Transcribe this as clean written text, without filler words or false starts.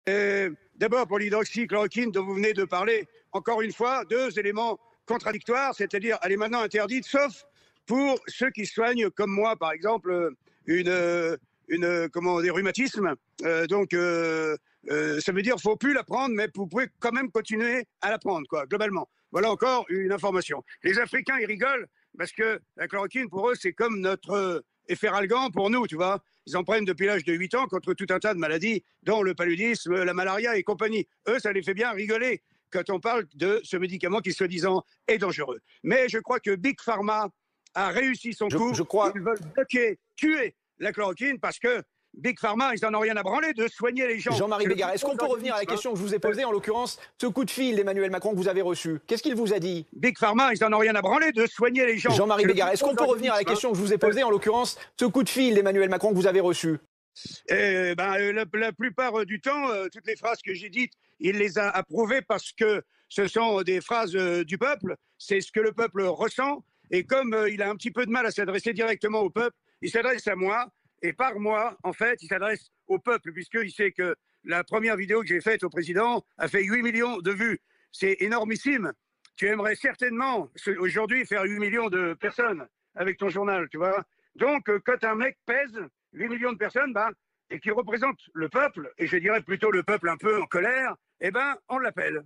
D'abord, pour l'hydroxychloroquine dont vous venez de parler, encore une fois, deux éléments contradictoires, c'est-à-dire elle est maintenant interdite, sauf pour ceux qui soignent, comme moi, par exemple, des rhumatismes. Ça veut dire qu'il ne faut plus la prendre, mais vous pouvez quand même continuer à la prendre, quoi, globalement. Voilà encore une information. Les Africains, ils rigolent parce que la chloroquine, pour eux, c'est comme notre efferalgan pour nous, tu vois. Ils en prennent depuis l'âge de 8 ans contre tout un tas de maladies, dont le paludisme, la malaria et compagnie. Eux, ça les fait bien rigoler quand on parle de ce médicament qui, soi-disant, est dangereux. Mais je crois que Big Pharma a réussi son coup. Je crois... Ils veulent bloquer, tuer la chloroquine parce que Big Pharma, ils n'en ont rien à branler de soigner les gens. Jean-Marie Bégard, est-ce qu'on peut revenir à la question que je vous ai posée, en l'occurrence, ce coup de fil d'Emmanuel Macron que vous avez reçu? Qu'est-ce qu'il vous a dit? Big Pharma, ils n'en ont rien à branler de soigner les gens. Jean-Marie Bégard, est-ce qu'on peut revenir à la question que je vous ai posée, en l'occurrence, ce coup de fil d'Emmanuel Macron que vous avez reçu? La plupart du temps, toutes les phrases que j'ai dites, il les a approuvées parce que ce sont des phrases du peuple. C'est ce que le peuple ressent. Et comme il a un petit peu de mal à s'adresser directement au peuple, il s'adresse à moi. Et par moi, en fait, il s'adresse au peuple, puisqu'il sait que la première vidéo que j'ai faite au président a fait 8 millions de vues. C'est énormissime. Tu aimerais certainement, aujourd'hui, faire 8 millions de personnes avec ton journal, tu vois. Donc, quand un mec pèse 8 millions de personnes, et qui représente le peuple, et je dirais plutôt le peuple un peu en colère, on l'appelle.